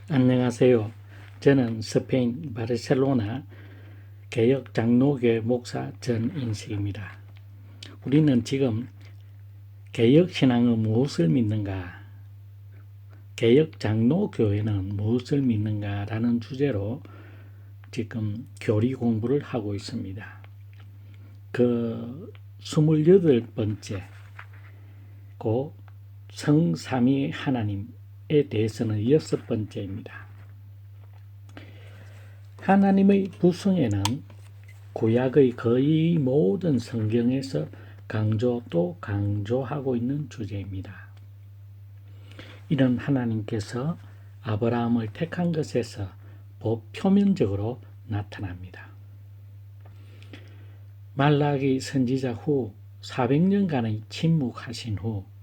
안녕하세요. 저는 스페인 바르셀로나 개역 장로교회 목사 전인식입니다. 우리는 지금 개역 신앙은 무엇을 믿는가, 개역 장로교회는 무엇을 믿는가라는 주제로 지금 교리 공부를 하고 있습니다. 그 28번째 고 성삼위 하나님에 대해서는 6번째입니다. 하나님의 부성에는 구약의 거의 모든 성경에서 또 강조하고 있는 주제입니다. 이는 하나님께서 아브라함을 택한 것에서 표면적으로 나타납니다. 말라기 선지자 후 400년간의 침묵하신 후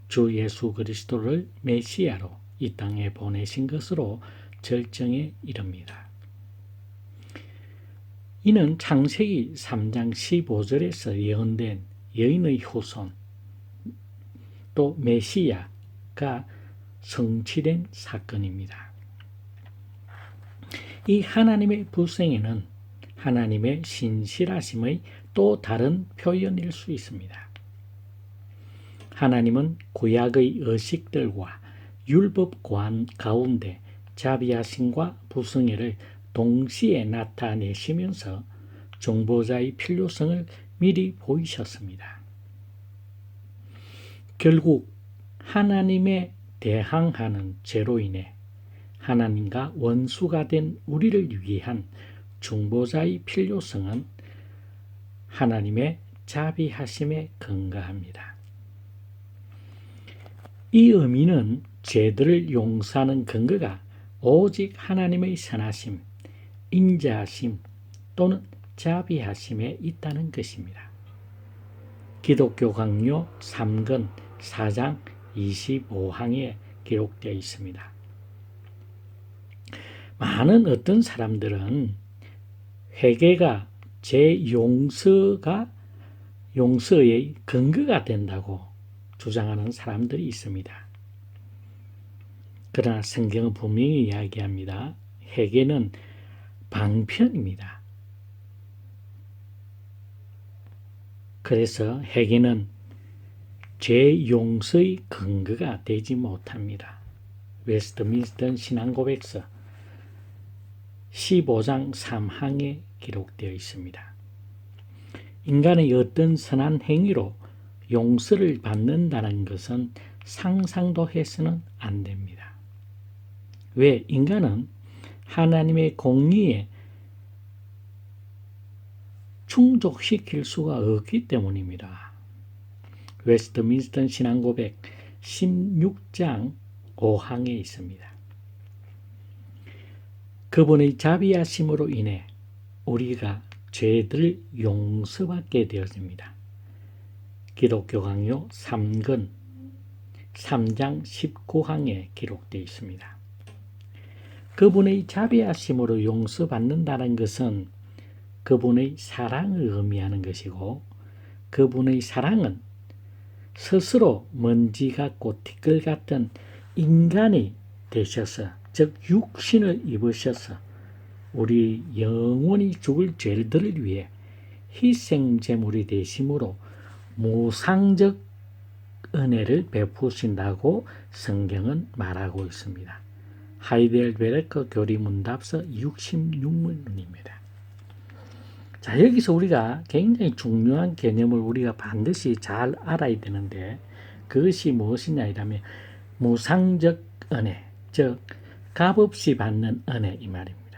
주 예수 그리스도를 메시아로 이 땅에 보내신 것으로 절정에 이릅니다. 이는 창세기 3장 15절에서 예언된 여인의 후손 또 메시아가 성취된 사건입니다. 이 하나님의 부생에는 하나님의 신실하심의 또 다른 표현일 수 있습니다. 하나님은 구약의 의식들과 율법 가운데 자비하심과 부성애를 동시에 나타내시면서 중보자의 필요성을 미리 보이셨습니다. 결국 하나님에 대항하는 죄로 인해 하나님과 원수가 된 우리를 위한 중보자의 필요성은 하나님의 자비하심에 근거합니다. 이 의미는 죄들을 용서하는 근거가 오직 하나님의 선하심, 인자하심 또는 자비하심에 있다는 것입니다. 기독교 강요 3권 4장 25항에 기록되어 있습니다. 많은 어떤 사람들은 회개가 죄 용서의 근거가 된다고 주장하는 사람들이 있습니다. 그러나 성경은 분명히 이야기합니다. 회개는 방편입니다. 그래서 회개는 죄 용서의 근거가 되지 못합니다. 웨스트민스터 신앙고백서 15장 3항에 기록되어 있습니다. 인간의 어떤 선한 행위로 용서를 받는다는 것은 상상도 해서는 안 됩니다. 왜? 인간은 하나님의 공의에 충족시킬 수가 없기 때문입니다. 웨스트민스터 신앙고백 16장 5항에 있습니다. 그분의 자비하심으로 인해 우리가 죄들을 용서받게 되었습니다. 기독교 강요 3권 3장 19항에 기록되어 있습니다. 그분의 자비하심으로 용서받는다는 것은 그분의 사랑을 의미하는 것이고, 그분의 사랑은 스스로 먼지 같고 티끌 같은 인간이 되셔서, 즉 육신을 입으셔서 우리 영원히 죽을 죄들을 위해 희생제물이 되심으로 무상적 은혜를 베푸신다고 성경은 말하고 있습니다. 하이델베르크 교리문답서 66문입니다. 자, 여기서 우리가 굉장히 중요한 개념을 우리가 반드시 잘 알아야 되는데, 그것이 무엇이냐 이라면 무상적 은혜, 즉 값없이 받는 은혜 이 말입니다.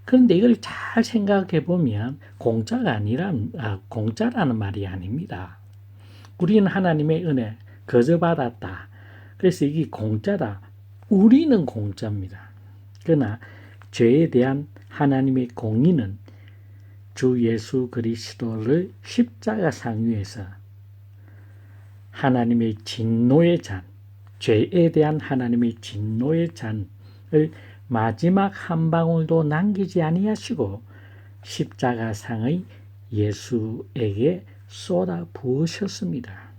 그런데 이걸 잘 생각해 보면 공짜라는 말이 아닙니다. 우리는 하나님의 은혜 거저 받았다. 그래서 이게 공짜다. 우리는 공짜입니다. 그러나 죄에 대한 하나님의 공의는 주 예수 그리스도를 십자가상 위에서 하나님의 진노의 잔, 죄에 대한 하나님의 진노의 잔을 마지막 한 방울도 남기지 아니하시고 십자가상의 예수에게 쏟아 부으셨습니다.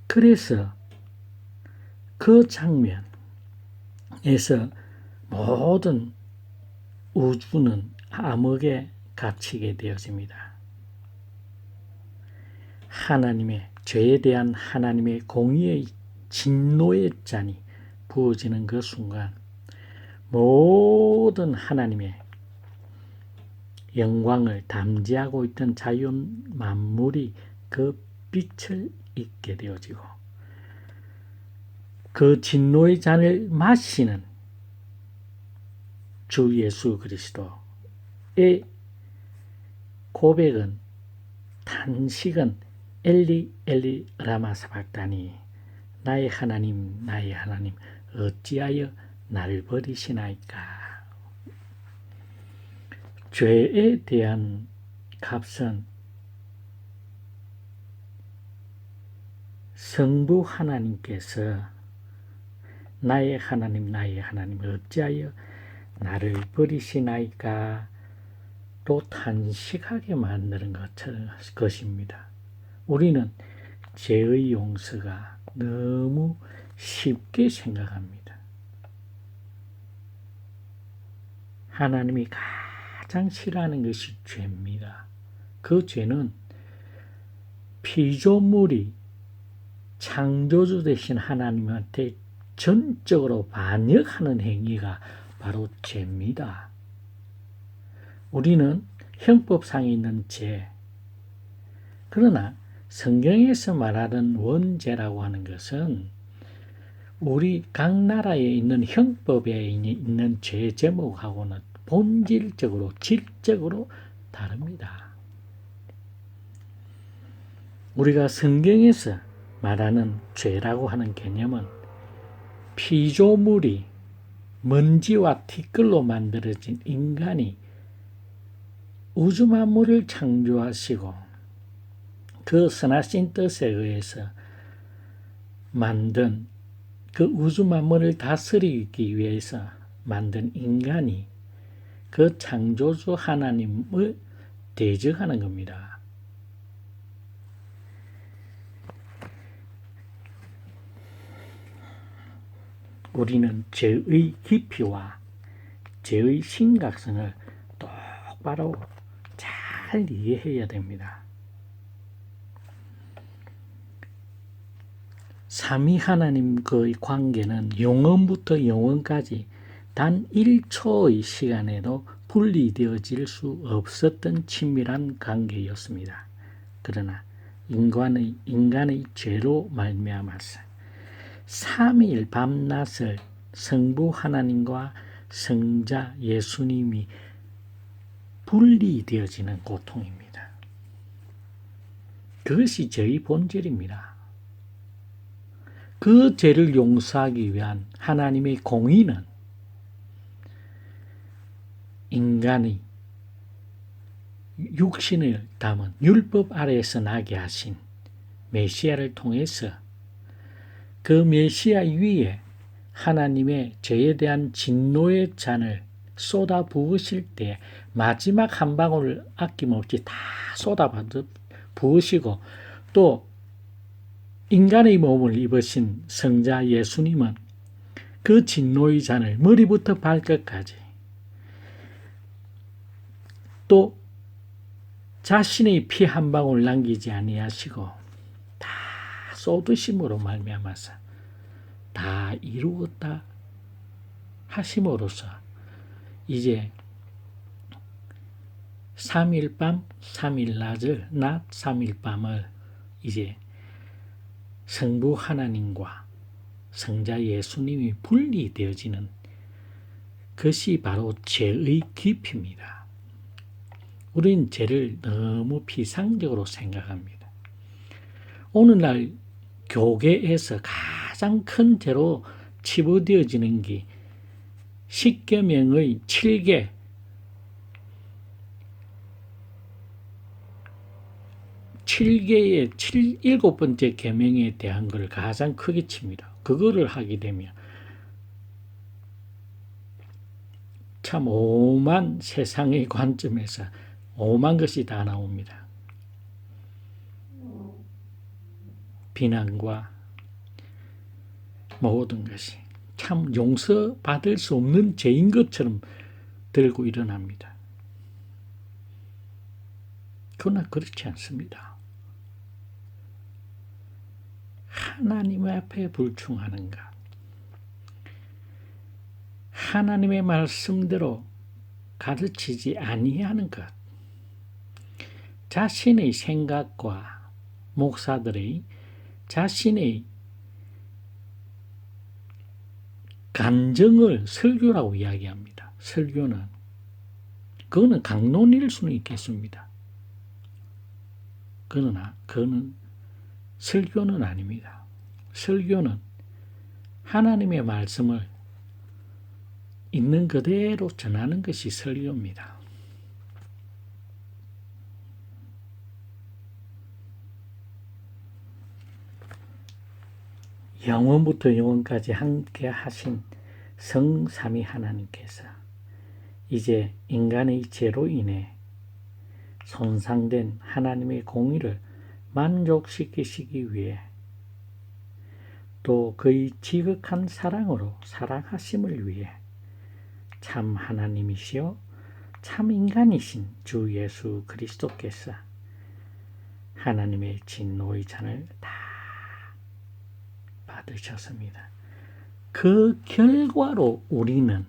그래서 그 장면에서 모든 우주는 암흑에 갇히게 되어집니다. 하나님의 죄에 대한 하나님의 공의의 진노의 잔이 부어지는 그 순간 모든 하나님의 영광을 담지하고 있던 자연 만물이 그 빛을 잊게 되어지고 그 진노의 잔을 마시는 주 예수 그리스도의 고백은 단식은 엘리 엘리 라마 사박다니 나의 하나님 나의 하나님 어찌하여 나를 버리시나이까. 죄에 대한 값은 성부 하나님께서 나의 하나님 나의 하나님 어찌하여 나를 버리시나이까 로 탄식하게 만드는 것입니다. 우리는 죄의 용서가 너무 쉽게 생각합니다. 하나님이 가장 싫어하는 것이 죄입니다. 그 죄는 피조물이 창조주 되신 하나님한테 전적으로 반역하는 행위가 바로 죄입니다. 우리는 형법상에 있는 죄, 그러나 성경에서 말하는 원죄라고 하는 것은 우리 각 나라에 있는 형법에 있는 죄 제목하고는 본질적으로 질적으로 다릅니다. 우리가 성경에서 말하는 죄라고 하는 개념은 피조물이 먼지와 티끌로 만들어진 인간이 우주 만물을 창조하시고 그 선하신 뜻에 의해서 만든 그 우주 만물을 다스리기 위해서 만든 인간이 그 창조주 하나님을 대적하는 겁니다. 우리는 죄의 깊이와 죄의 심각성을 똑바로 잘 이해해야 됩니다. 삼위 하나님과의 관계는 영원부터 영원까지 단 1초의 시간에도 분리되어질 수 없었던 친밀한 관계였습니다. 그러나 인간의 죄로 말미암아서 삼일 밤낮을 성부 하나님과 성자 예수님이 분리되어지는 고통입니다. 그것이 죄의 본질입니다. 그 죄를 용서하기 위한 하나님의 공의는 인간의 육신을 담은 율법 아래에서 나게 하신 메시아를 통해서 그 메시아 위에 하나님의 죄에 대한 진노의 잔을 쏟아 부으실 때 마지막 한 방울을 아낌없이 다 쏟아 부으시고 또 인간의 몸을 입으신 성자 예수님은 그 진노의 잔을 머리부터 발끝까지 또 자신의 피 한 방울 남기지 아니하시고 다 쏟으심으로 말미암아서 다 이루었다 하심으로써 이제 3일 밤 3일 낮 3일 밤을 이제 성부 하나님과 성자 예수님이 분리되어지는 것이 바로 죄의 깊이입니다. 우리는 죄를 너무 피상적으로 생각합니다. 오늘날 교계에서 가장 큰 죄로 치부되어지는 게 십계명의 7개, 7개의 7번째 계명에 대한 걸 가장 크게 칩니다. 그거를 하게 되면 참 오만 세상의 관점에서 오만 것이 다 나옵니다. 비난과 모든 것이 참 용서받을 수 없는 죄인 것처럼 들고 일어납니다. 그러나 그렇지 않습니다. 하나님 앞에 불충하는가? 하나님의 말씀대로 가르치지 아니하는 것. 자신의 생각과 목사들의 자신의 감정을 설교라고 이야기합니다. 설교는 그거는 강론일 수는 있겠습니다. 그러나 그거는 설교는 아닙니다. 설교는 하나님의 말씀을 있는 그대로 전하는 것이 설교입니다. 영원부터 영원까지 함께 하신 성삼위 하나님께서 이제 인간의 죄로 인해 손상된 하나님의 공의를 만족시키시기 위해 또 그의 지극한 사랑으로 사랑하심을 위해 참 하나님이시요 참 인간이신 주 예수 그리스도께서 하나님의 진노의 잔을 다 받으셨습니다. 그 결과로 우리는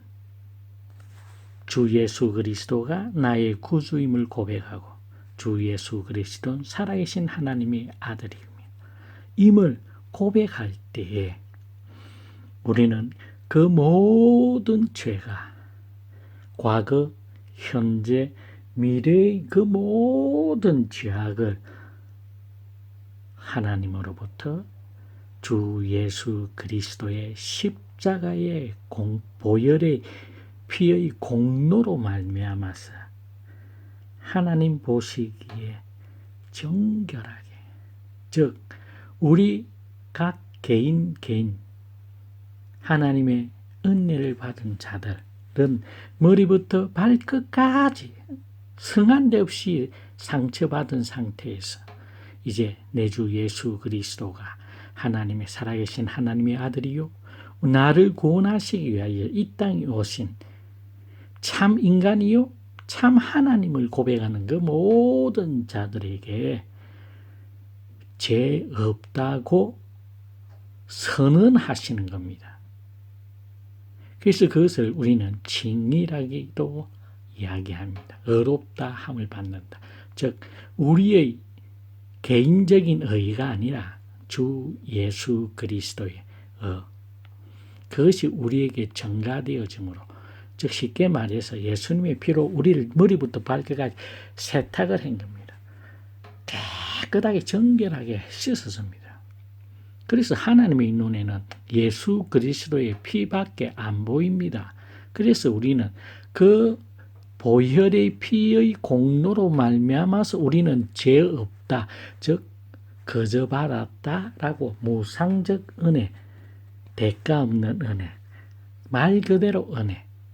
주 예수 그리스도가 나의 구주임을 고백하고 주 예수 그리스도는 살아계신 하나님의 아들이며 임을 고백할 때에 우리는 그 모든 죄가 과거, 현재, 미래의 그 모든 죄악을 하나님으로부터 주 예수 그리스도의 십자가의 보혈의 피의 공로로 말미암아서 하나님 보시기에 정결하게, 즉 우리 각 개인 하나님의 은혜를 받은 자들은 머리부터 발끝까지 성한 데 없이 상처받은 상태에서 이제 내 주 예수 그리스도가 하나님의 살아계신 하나님의 아들이요 나를 구원하시기 위하여 이 땅에 오신 참 인간이요 참 하나님을 고백하는 그 모든 자들에게 죄 없다고 선언하시는 겁니다. 그래서 그것을 우리는 칭의라기도 이야기합니다. 의롭다 함을 받는다. 즉 우리의 개인적인 의가 아니라 주 예수 그리스도의 그것이 우리에게 전가되어지므로 즉 쉽게 말해서 예수님의 피로 우리를 머리부터 발끝까지 세탁을 한 겁니다. 깨끗하게 정결하게 씻었습니다. 그래서 하나님의 눈에는 예수 그리스도의 피밖에 안 보입니다. 그래서 우리는 그 보혈의 피의 공로로 말미암아서 우리는 죄 없다, 즉 거저 받았다라고 무상적 은혜, 대가 없는 은혜, 말 그대로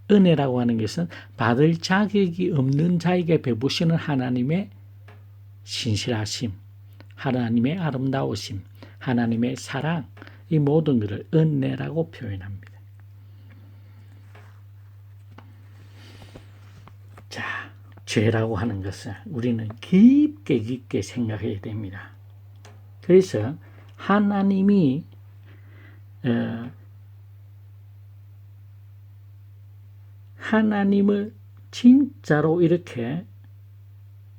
은혜라고 하는 것은 받을 자격이 없는 자에게 베푸시는 하나님의 신실하심, 하나님의 아름다우심, 하나님의 사랑, 이 모든 것을 은혜라고 표현합니다. 자, 죄라고 하는 것을 우리는 깊게 생각해야 됩니다. 그래서 하나님이 하나님을 진짜로 이렇게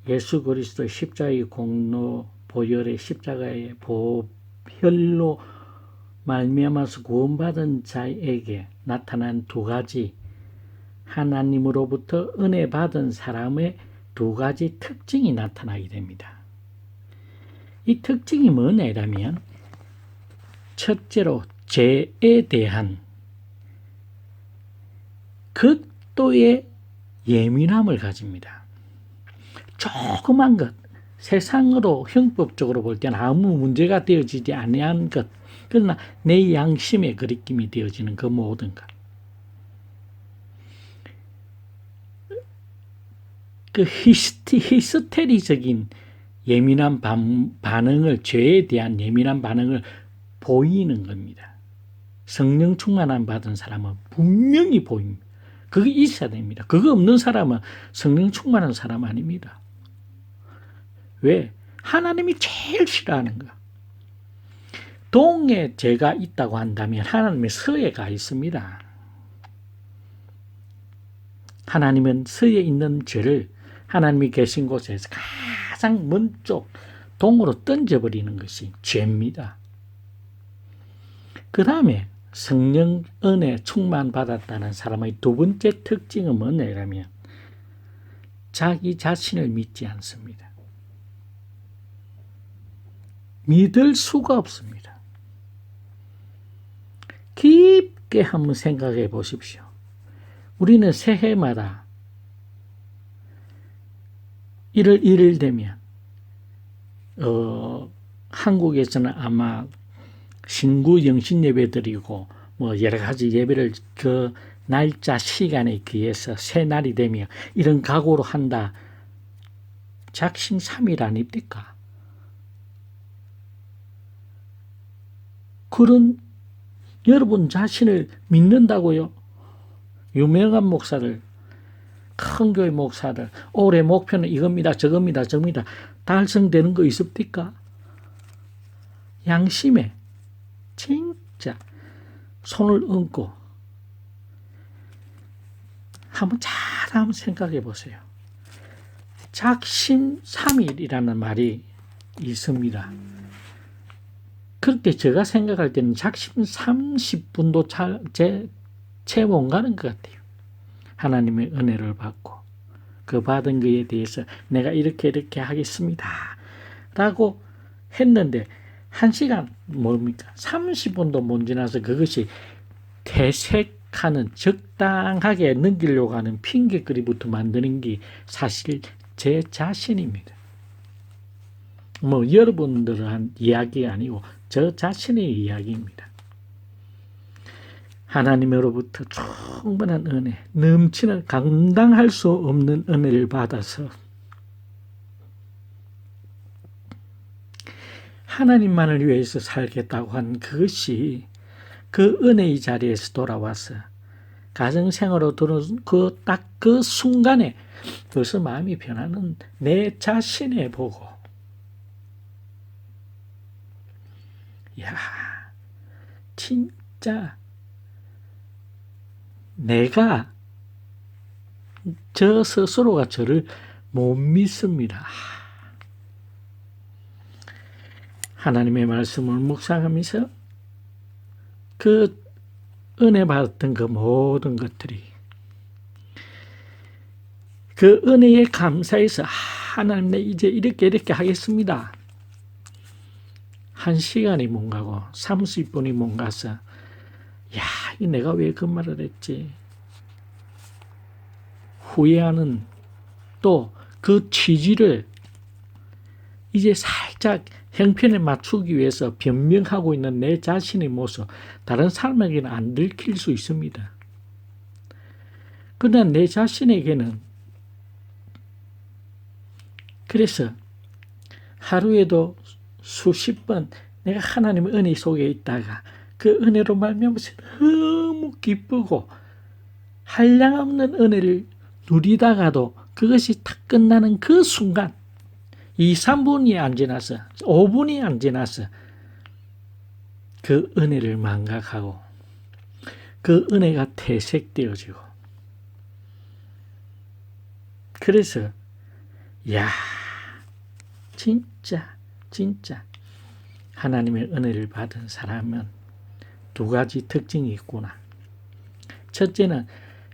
예수 그리스도의 십자가의 공로, 보혈의 십자가의 보혈로 말미암아서 구원받은 자에게 나타난 두 가지 하나님으로부터 은혜 받은 사람의 두 가지 특징이 나타나게 됩니다. 이 특징이 뭐냐면 첫째로 죄에 대한 극도의 예민함을 가집니다. 조그만 것, 세상으로 형법적으로 볼 때는 아무 문제가 되어지지 아니한 것, 그러나 내 양심에 거리낌이 되어지는 그 모든 것. 그 히스테리적인 예민한 반응을, 죄에 대한 예민한 반응을 보이는 겁니다. 성령 충만함 받은 사람은 분명히 보입니다. 그게 있어야 됩니다. 그거 없는 사람은 성령 충만한 사람 아닙니다. 왜? 하나님이 제일 싫어하는 거. 동에 죄가 있다고 한다면 하나님의 서에 가 있습니다. 하나님은 서에 있는 죄를 하나님이 계신 곳에서 가장 먼 쪽 동으로 던져버리는 것이 죄입니다. 그 다음에 성령 은혜 충만받았다는 사람의 두 번째 특징은 뭐냐면 자기 자신을 믿지 않습니다. 믿을 수가 없습니다. 깊게 한번 생각해 보십시오. 우리는 새해마다 1월 되면 한국에서는 아마 신구 영신 예배 드리고 뭐 여러 가지 예배를 그 날짜 시간에 기해서 새 날이 되면 이런 각오로 한다. 작심삼일 아닙니까? 그런 여러분 자신을 믿는다고요? 유명한 목사들, 큰 교회 목사들, 올해 목표는 이겁니다, 저겁니다. 달성되는 거 있습니까? 양심에 진짜 손을 얹고 한번 생각해 보세요. 작심삼일이라는 말이 있습니다. 그렇게 제가 생각할 때는 작심 30분도 채 못 가는 것 같아요. 하나님의 은혜를 받고 그 받은 것에 대해서 내가 이렇게 하겠습니다 라고 했는데 1시간 뭡니까? 30분도 못 지나서 그것이 퇴색하는 적당하게 넘기려고 하는 핑계거리부터 만드는 게 사실 제 자신입니다. 뭐 여러분들한 이야기 아니고 저 자신의 이야기입니다. 하나님으로부터 충분한 은혜, 넘치는 감당할 수 없는 은혜를 받아서 하나님만을 위해서 살겠다고 한 그것이 그 은혜의 자리에서 돌아와서 가정생활로 들어온 그 순간에 벌써 마음이 변하는 내 자신에 보고 야, 진짜 내가 저 스스로가 저를 못 믿습니다. 하나님의 말씀을 묵상하면서 그 은혜 받았던 그 모든 것들이 그 은혜에 감사해서 하나님 내 이제 이렇게 하겠습니다. 1시간이 못 가고 30분이 못 가서 야, 내가 왜 그 말을 했지? 후회하는 또 그 취지를 이제 살짝 형편에 맞추기 위해서 변명하고 있는 내 자신의 모습, 다른 사람에게는 안 들킬 수 있습니다. 그러나 내 자신에게는 그래서 하루에도 수십 번 내가 하나님의 은혜 속에 있다가 그 은혜로 말미암아서 너무 기쁘고 한량없는 은혜를 누리다가도 그것이 딱 끝나는 그 순간 2, 3분이 안 지나서 5분이 안 지나서 그 은혜를 망각하고 그 은혜가 퇴색되어지고 그래서 야 진짜 하나님의 은혜를 받은 사람은 두 가지 특징이 있구나. 첫째는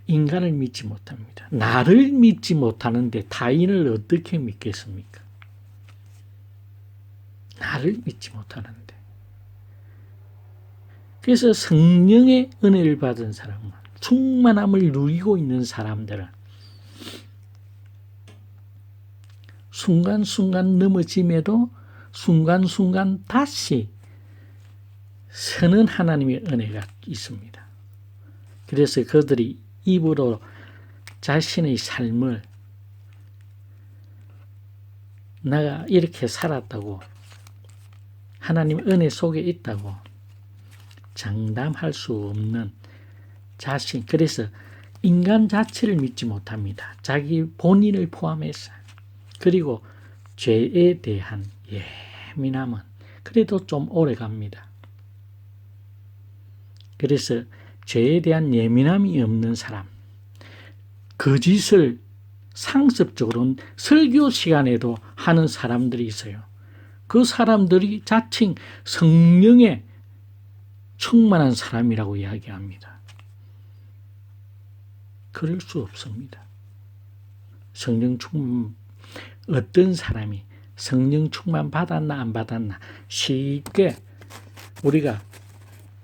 인간을 믿지 못합니다. 나를 믿지 못하는데 타인을 어떻게 믿겠습니까? 나를 믿지 못하는데. 그래서 성령의 은혜를 받은 사람은 충만함을 누리고 있는 사람들은 순간순간 넘어짐에도 순간순간 다시 서는 하나님의 은혜가 있습니다. 그래서 그들이 입으로 자신의 삶을 내가 이렇게 살았다고 하나님 은혜 속에 있다고 장담할 수 없는 자신, 그래서 인간 자체를 믿지 못합니다. 자기 본인을 포함해서. 그리고 죄에 대한 예민함은 그래도 좀 오래 갑니다. 그래서 죄에 대한 예민함이 없는 사람, 거짓을 상습적으로 설교 시간에도 하는 사람들이 있어요. 그 사람들이 자칭 성령에 충만한 사람이라고 이야기합니다. 그럴 수 없습니다. 성령 충만, 어떤 사람이 성령 충만 받았나 안 받았나 쉽게 우리가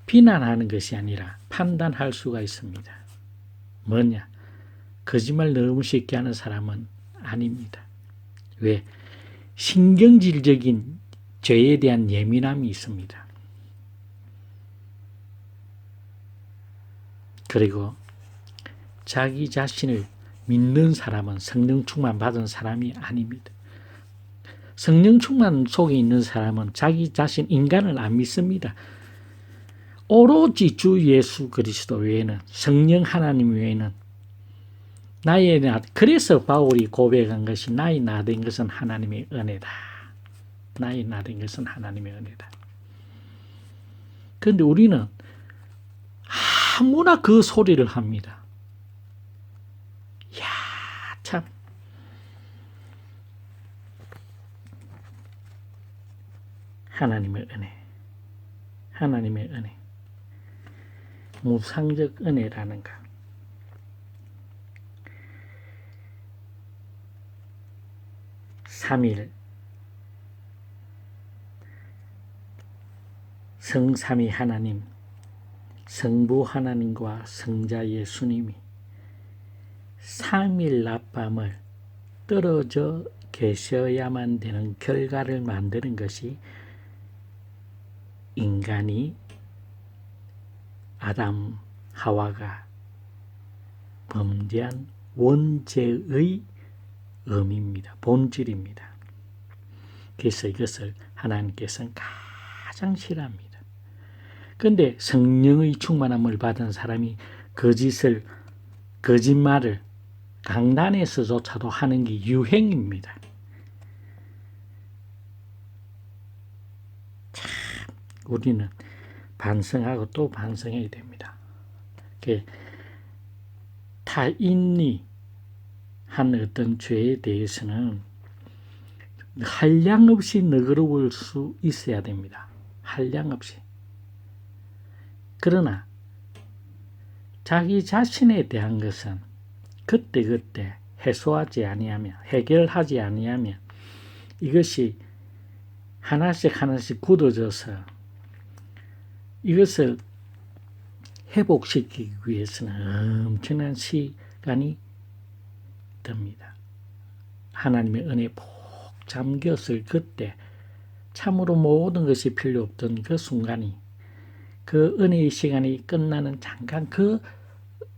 비난하는 것이 아니라 판단할 수가 있습니다. 뭐냐? 거짓말 너무 쉽게 하는 사람은 아닙니다. 왜? 신경질적인 죄에 대한 예민함이 있습니다. 그리고 자기 자신을 믿는 사람은 성령 충만 받은 사람이 아닙니다. 성령 충만 속에 있는 사람은 자기 자신 인간을 안 믿습니다. 오로지 주 예수 그리스도 외에는, 성령 하나님 외에는 나의 나, 그래서 바울이 고백한 것이 나의 나 된 것은 하나님의 은혜다. 나의 나 된 것은 하나님의 은혜다. 그런데 우리는 아무나 그 소리를 합니다. 야, 참. 하나님의 은혜. 하나님의 은혜. 무상적 은혜라는가. 삼일 성삼위 하나님, 성부 하나님과 성자 예수님이 삼일 낮밤을 떨어져 계셔야만 되는 결과를 만드는 것이 인간이 아담 하와가 범죄한 원죄의 의미입니다. 본질입니다. 그래서 이것을 하나님께서는 가장 싫어합니다. 그런데 성령의 충만함을 받은 사람이 거짓말을 강단에서조차도 하는 게 유행입니다. 참, 우리는 반성하고 또 반성해야 됩니다. 타인이 한 어떤 죄에 대해서는 한량없이 너그러울 수 있어야 됩니다. 한량없이. 그러나 자기 자신에 대한 것은 그때그때 해소하지 아니하면, 해결하지 아니하면 이것이 하나씩 하나씩 굳어져서 이것을 회복시키기 위해서는 엄청난 시간이 듭니다. 하나님의 은혜에 푹 잠겼을 그때 참으로 모든 것이 필요 없던 그 순간이, 그 은혜의 시간이 끝나는 잠깐 그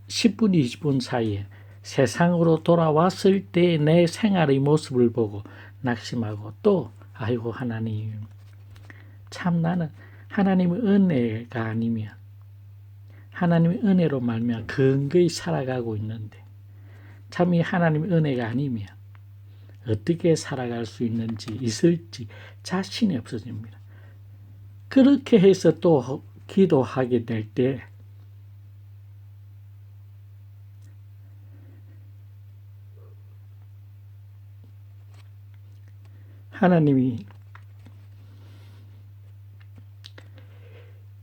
10분, 20분 사이에 세상으로 돌아왔을 때 내 생활의 모습을 보고 낙심하고 또 아이고 하나님, 참 나는 하나님의 은혜가 아니면, 하나님의 은혜로 말미암아 근거히 살아가고 있는데 참 이 하나님의 은혜가 아니면 어떻게 살아갈 수 있을지 자신이 없어집니다. 그렇게 해서 또 기도하게 될 때 하나님이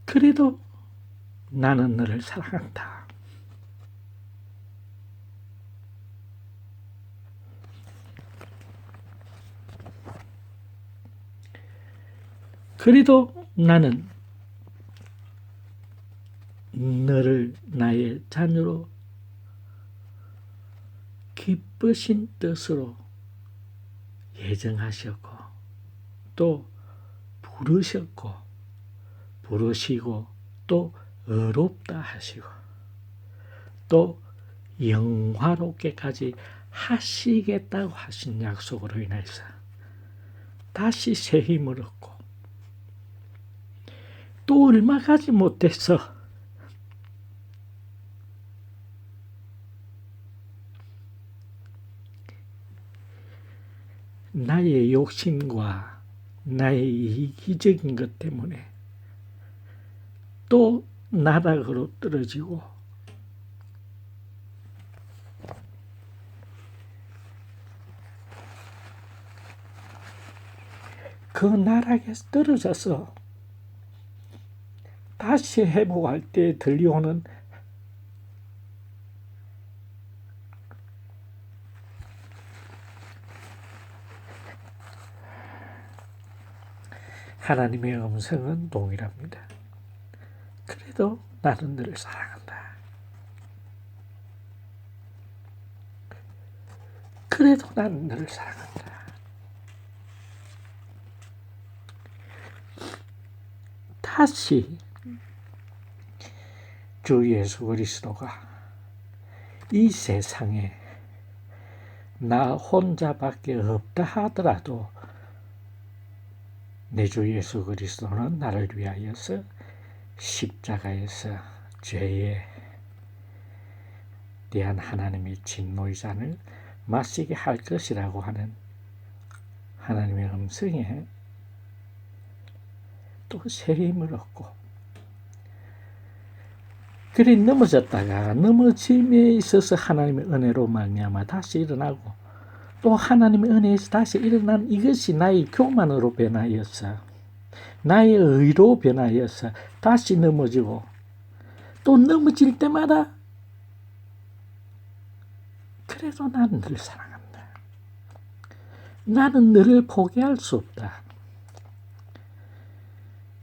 그래도 나는 너를 사랑한다. 그래도 나는 너를 나의 자녀로 기쁘신 뜻으로 예정하셨고 또 부르시고 또 의롭다 하시고 또 영화롭게까지 하시겠다고 하신 약속으로 인해서 다시 새 힘을 얻고 또 얼마 가지 못해서 나의 욕심과 나의 이기적인 것 때문에 또 나락으로 떨어지고 그 나락에서 떨어져서 다시 회복할 때 들려오는 하나님의 음성은 동일합니다. 그래도 나는 너를 사랑한다. 그래도 나는 너를 사랑한다. 다시 주 예수 그리스도가 이 세상에 나 혼자밖에 없다 하더라도 내 주 예수 그리스도는 나를 위하여서 십자가에서 죄에 대한 하나님의 진노의 잔을 마시게 할 것이라고 하는 하나님의 음성에 또 새 힘을 얻고, 그래 넘어졌다가 넘어짐에 있어서 하나님의 은혜로 말미암아 다시 일어나고, 또 하나님의 은혜에서 다시 일어난 이것이 나의 교만으로 변하여서 나의 의로 변하여서 다시 넘어지고, 또 넘어질 때마다 그래도 나는 너를 사랑한다. 나는 너를 포기할 수 없다.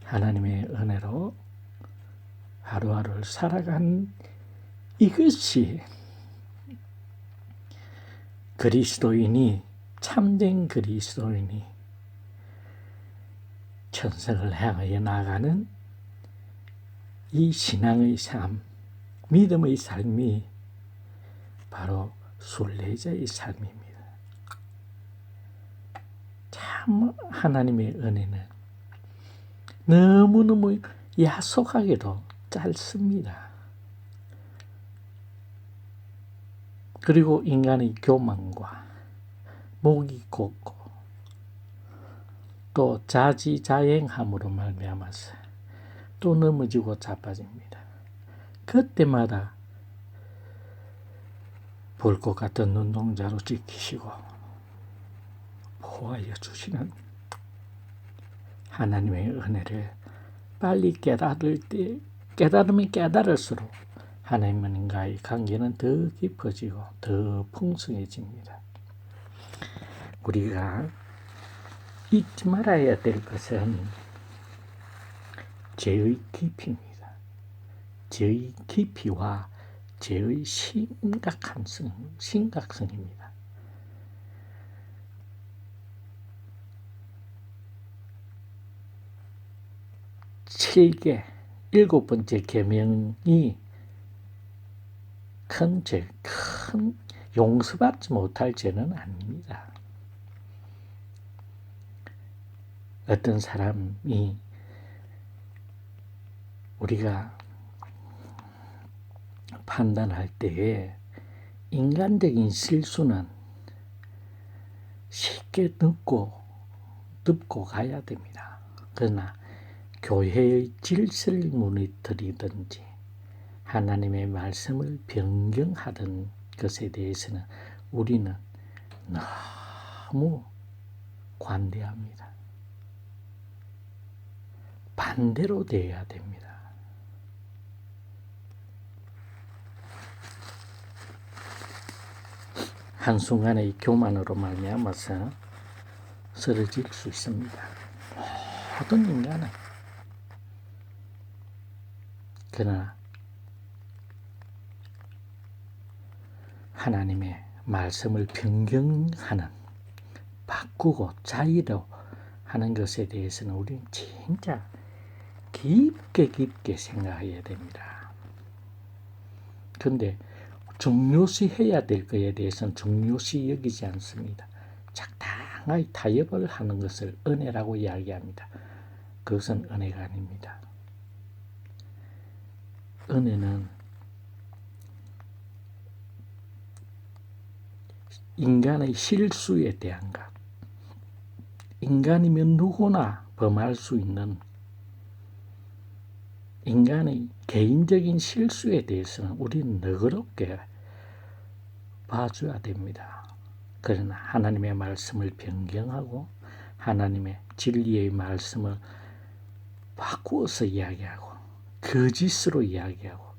하나님의 은혜로 하루하루를 살아간 이것이 그리스도인이, 참된 그리스도인이 천성을 향하여 나가는 이 신앙의 삶, 믿음의 삶이 바로 순례자의 삶입니다. 참 하나님의 은혜는 너무너무 야속하게도 짧습니다. 그리고 인간의 교만과 목이 곱고 또 자지자행함으로 말미암아서 또 넘어지고 자빠집니다. 그때마다 불꽃 같은 눈동자로 지키시고 보호하여 주시는 하나님의 은혜를 빨리 깨달을 때, 깨달으면 깨달을수록 하나님과의 관계는 더 깊어지고 더 풍성해집니다. 우리가 잊지 말아야 될 것은 죄의 깊이입니다. 죄의 깊이와 죄의 심각성입니다. 일곱 번째 계명이 큰 용서받지 못할 죄는 아닙니다. 어떤 사람이 우리가 판단할 때에 인간적인 실수는 쉽게 덮고 가야 됩니다. 그러나 교회의 질서를 무너뜨리든지 하나님의 말씀을 변경하던 것에 대해서는 우리는 너무 관대합니다. 반대로 되어야 됩니다. 한순간의 교만으로 말미암아서 쓰러질 수 있습니다. 모든 인간은. 그러나 하나님의 말씀을 변경하는, 바꾸고 자의로 하는 것에 대해서는 우리는 진짜 깊게 생각해야 됩니다. 그런데 중요시 해야 될 것에 대해서는 중요시 여기지 않습니다. 적당하게 타협을 하는 것을 은혜라고 이야기합니다. 그것은 은혜가 아닙니다. 은혜는 인간의 실수에 대한 것, 인간이면 누구나 범할 수 있는 인간의 개인적인 실수에 대해서는 우리는 너그럽게 봐줘야 됩니다. 그러나 하나님의 말씀을 변경하고 하나님의 진리의 말씀을 바꾸어서 이야기하고 거짓으로 이야기하고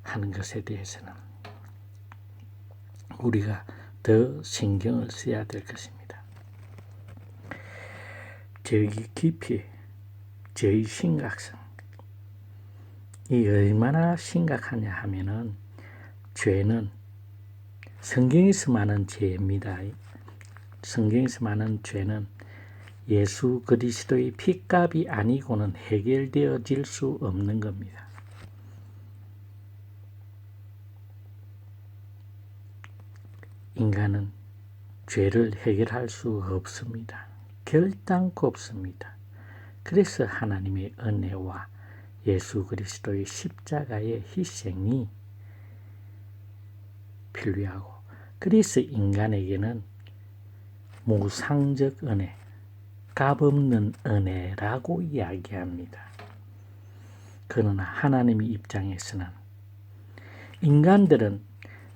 하는 것에 대해서는 우리가 더 신경을 써야 될 것입니다. 저희 깊이, 저희 심각성, 이 얼마나 심각하냐 하면은 죄는 성경에서 말하는 죄입니다. 성경에서 말하는 죄는 예수 그리스도의 핏값이 아니고는 해결되어질 수 없는 겁니다. 인간은 죄를 해결할 수 없습니다. 결단코 없습니다. 그래서 하나님의 은혜와 예수 그리스도의 십자가의 희생이 필요하고, 그래서 인간에게는 무상적 은혜, 값없는 은혜라고 이야기합니다. 그러나 하나님의 입장에서는 인간들은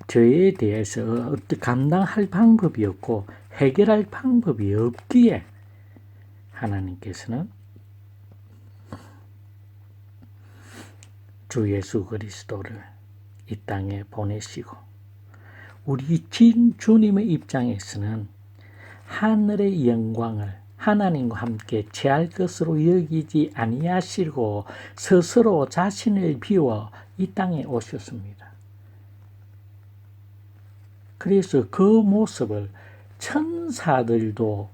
죄에 대해서 어떻게 감당할 방법이 없고 해결할 방법이 없기에 하나님께서는 주 예수 그리스도를 이 땅에 보내시고, 우리 주님의 입장에서는 하늘의 영광을 하나님과 함께 취할 것으로 여기지 아니하시고 스스로 자신을 비워 이 땅에 오셨습니다. 그래서 그 모습을 천사들도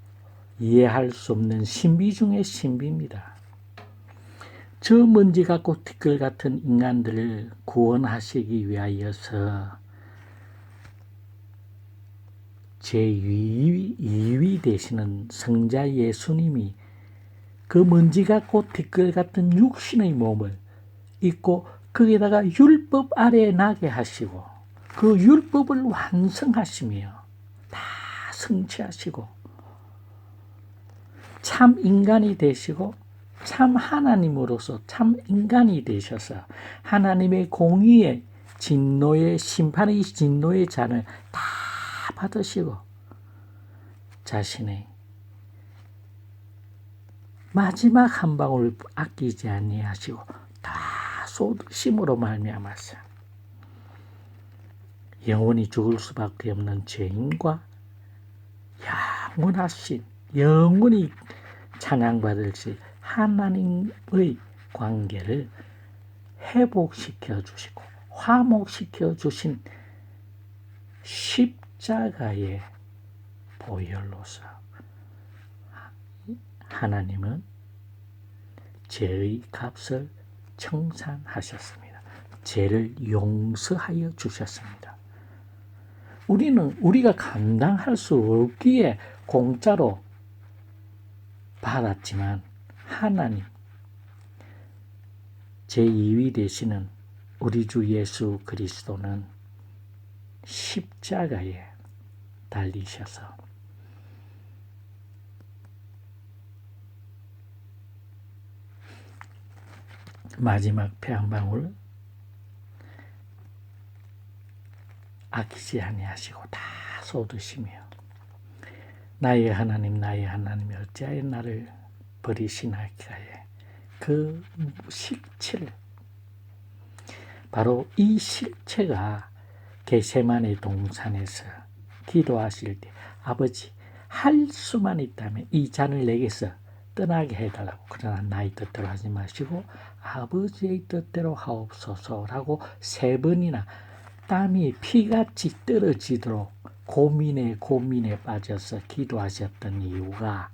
이해할 수 없는 신비 중의 신비입니다. 저 먼지 같고 티끌 같은 인간들을 구원하시기 위하여서 제2위 되시는 성자 예수님이 그 먼지 같고 티끌 같은 육신의 몸을 입고 거기다가 율법 아래에 나게 하시고 그 율법을 완성하시며 다 성취하시고 참 인간이 되시고 참 하나님으로서 참 인간이 되셔서 하나님의 공의의 진노의 심판의 진노의 잔을 다 받으시고 자신의 마지막 한 방울 아끼지 아니하시고 다 쏟으심으로 말미암아서 영원히 죽을 수밖에 없는 죄인과 영원하신 영원히 찬양받을지 하나님의 관계를 회복시켜 주시고 화목시켜 주신 십자가의 보혈로서 하나님은 죄의 값을 청산하셨습니다. 죄를 용서하여 주셨습니다. 우리가 감당할 수 없기에 공짜로 받았지만 하나님 제2위 되시는 우리 주 예수 그리스도는 십자가에 달리셔서 마지막 피 한 방울 아끼지 아니하시고 다 쏟으시며 나의 하나님 어찌하여 나를 버리시나이까에 그 실체를 바로 이 실체가 겟세마네 동산에서 기도하실 때 아버지 할 수만 있다면 이 잔을 내게서 떠나게 해달라고, 그러나 나의 뜻대로 하지 마시고 아버지의 뜻대로 하옵소서라고 3번이나 땀이 피같이 떨어지도록 고민에 빠져서 기도하셨던 이유가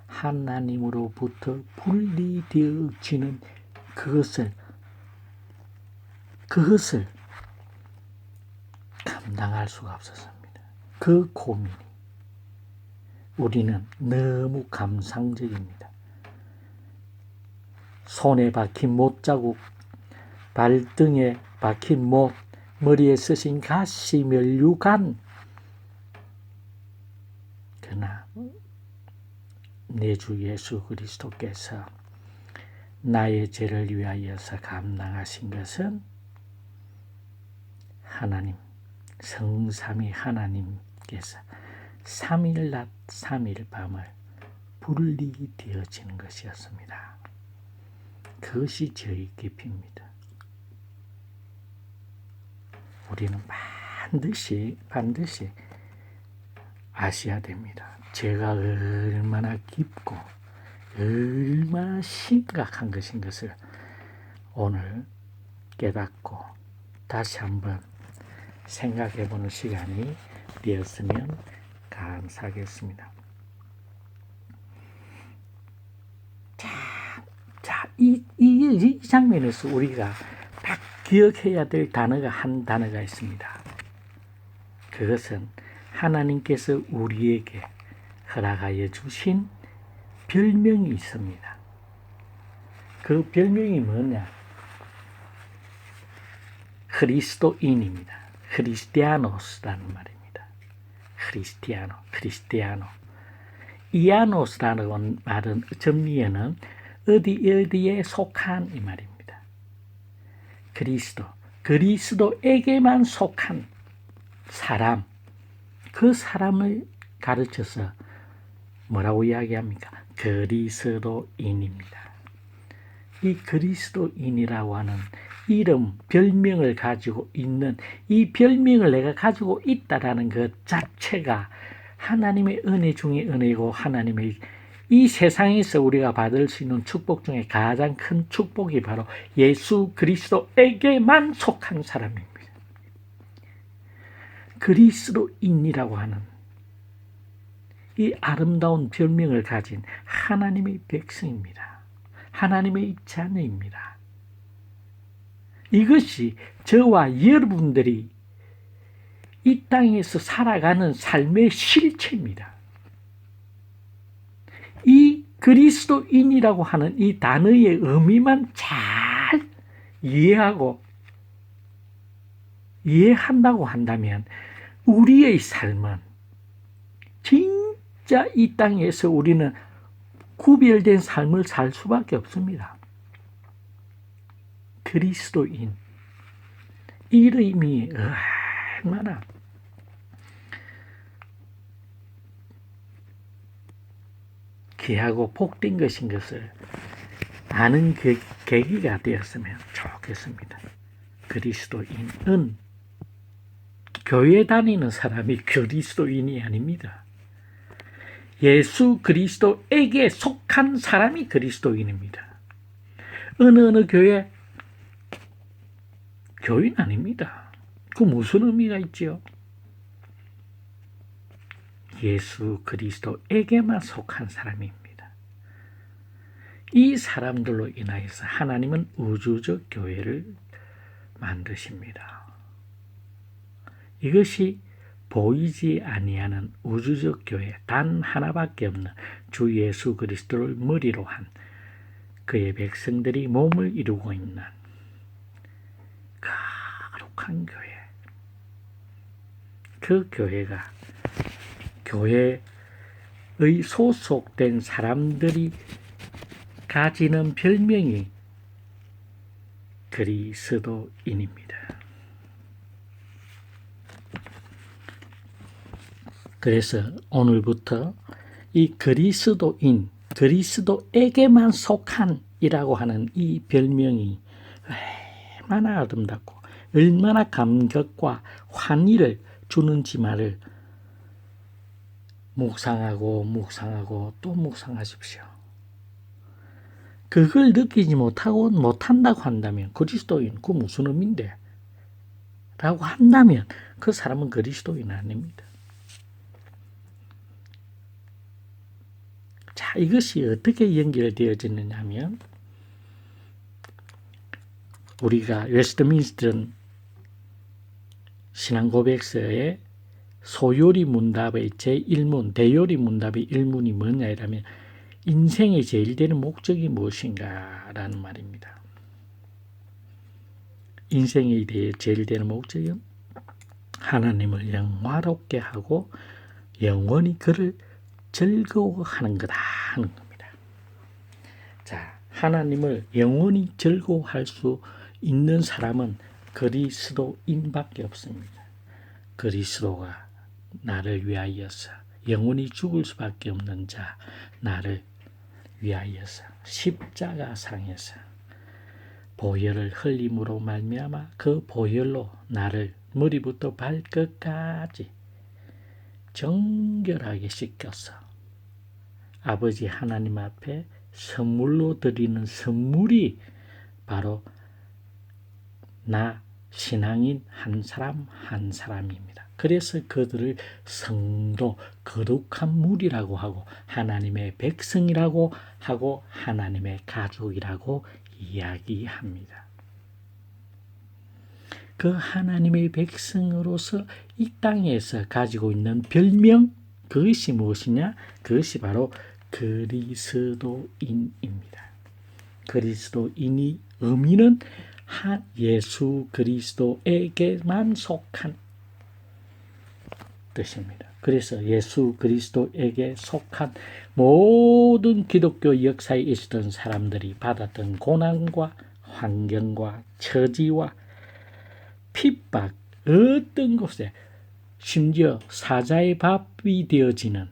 하나님으로부터 분리되어지는 그것을 감당할 수가 없었습니다. 그 고민이 우리는 너무 감상적입니다. 손에 박힌 못자국, 발등에 박힌 못, 머리에 쓰신 가시 면류관. 그러나 내 주 예수 그리스도께서 나의 죄를 위하여서 감당하신 것은 하나님, 성삼위 하나님께서 3일 낮 3일 밤을 분리되어지는 것이었습니다. 그것이 저희 깊이입니다. 우리는 반드시 아셔야 됩니다. 죄가 얼마나 깊고 얼마나 심각한 것인 것을 오늘 깨닫고 다시 한번 생각해보는 시간이 되었으면 감사하겠습니다. 이 장면에서 우리가 딱 기억해야 될 한 단어가 있습니다. 그것은 하나님께서 우리에게 허락하여 주신 별명이 있습니다. 그 별명이 뭐냐? 그리스도인입니다. 크리스티아노스라는 말입니다. 크리스티아노. 이아노스라는 말은 전미에는 어디에 속한 이 말입니다. 그리스도에게만 속한 사람, 그 사람을 가르쳐서 뭐라고 이야기합니까? 그리스도인입니다. 이 그리스도인이라고 하는 이름, 별명을 가지고 있는 이 별명을 내가 가지고 있다라는 것 자체가 하나님의 은혜 중에 은혜고 하나님의 이 세상에서 우리가 받을 수 있는 축복 중에 가장 큰 축복이 바로 예수 그리스도에게만 속한 사람입니다. 그리스도인이라고 하는 이 아름다운 별명을 가진 하나님의 백성입니다. 하나님의 자녀입니다. 이것이 저와 여러분들이 이 땅에서 살아가는 삶의 실체입니다. 이 그리스도인이라고 하는 이 단어의 의미만 잘 이해한다고 한다면 우리의 삶은 진짜 이 땅에서 우리는 구별된 삶을 살 수밖에 없습니다. 그리스도인, 이름이 얼마나 귀하고 복된 것인 것을 아는 계기가 되었으면 좋겠습니다. 그리스도인은 교회 다니는 사람이 그리스도인이 아닙니다. 예수 그리스도에게 속한 사람이 그리스도인입니다. 어느 교회? 교인 아닙니다. 그 무슨 의미가 있죠? 예수 그리스도에게만 속한 사람입니다. 이 사람들로 인하여서 하나님은 우주적 교회를 만드십니다. 이것이 보이지 아니하는 우주적 교회 단 하나밖에 없는 주 예수 그리스도를 머리로 한 그의 백성들이 몸을 이루고 있는 거룩한 교회. 그 교회가 교회의 소속된 사람들이 가지는 별명이 그리스도인입니다. 그래서 오늘부터 이 그리스도인, 그리스도에게만 속한이라고 하는 이 별명이 얼마나 아름답고 얼마나 감격과 환희를 주는지만을 묵상하고 또 묵상하십시오. 그걸 느끼지 못한다고 한다면 그리스도인, 그 무슨 의미인데? 라고 한다면 그 사람은 그리스도인 아닙니다. 자, 이것이 어떻게 연결되어지느냐 하면 우리가 웨스트민스터 신앙고백서의 소요리 문답의 제1문, 대요리 문답의 1문이 뭐냐 이라면 인생의 제일 되는 목적이 무엇인가라는 말입니다. 인생의 제일 되는 목적은 하나님을 영화롭게 하고 영원히 그를 즐거워하는 거다 하는 겁니다. 자, 하나님을 영원히 즐거워할 수 있는 사람은 그리스도인밖에 없습니다. 그리스도가 나를 위하여서 영원히 죽을 수밖에 없는 자, 나를 위하여서 십자가상에서 보혈을 흘림으로 말미암아 그 보혈로 나를 머리부터 발끝까지 정결하게 씻겨서 아버지 하나님 앞에 선물로 드리는 선물이 바로 나 신앙인 한 사람 한 사람입니다. 그래서 그들을 성도 거룩한 무리라고 하고 하나님의 백성이라고 하고 하나님의 가족이라고 이야기합니다. 그 하나님의 백성으로서 이 땅에서 가지고 있는 별명, 그것이 무엇이냐? 그것이 바로 그리스도인입니다. 그리스도인이 의미는 예수 그리스도에게만 속한 뜻입니다. 그래서 예수 그리스도에게 속한 모든 기독교 역사에 있었던 사람들이 받았던 고난과 환경과 처지와 핍박, 어떤 곳에 심지어 사자의 밥이 되어지는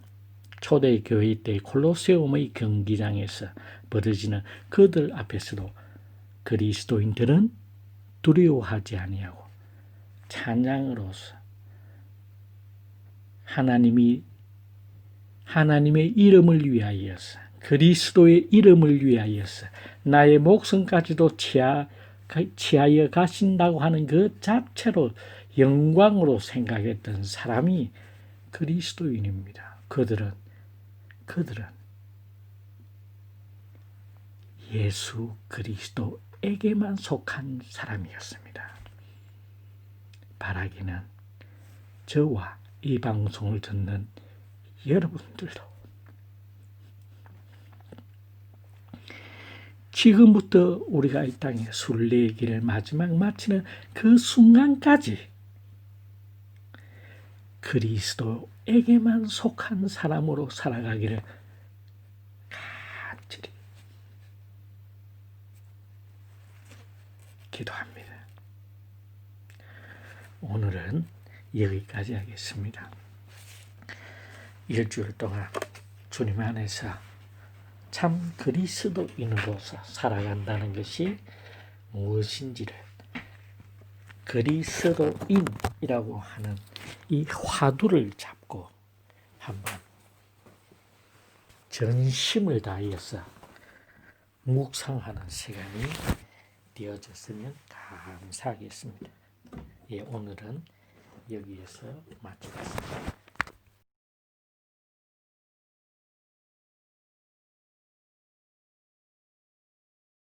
초대교회 때 콜로세움의 경기장에서 벌어지는 그들 앞에서도 그리스도인들은 두려워하지 아니하고 찬양으로서 하나님의 이름을 위하여서 그리스도의 이름을 위하여서 나의 목숨까지도 취하여 가신다고 하는 그 자체로 영광으로 생각했던 사람이 그리스도인입니다. 그들은 예수 그리스도에게만 속한 사람이었습니다. 바라기는 저와 이 방송을 듣는 여러분들도 지금부터 우리가 이 땅에 순례길을 마지막 마치는 그 순간까지 그리스도에게만 속한 사람으로 살아가기를 간절히 기도합니다. 오늘은 여기까지 하겠습니다. 일주일 동안 주님 안에서 참 그리스도인으로서 살아간다는 것이 무엇인지를 그리스도인이라고 하는 이 화두를 잡고 한번 전심을 다해서 묵상하는 시간이 되어졌으면 감사하겠습니다. 예, 오늘은 여기에서 마치겠습니다.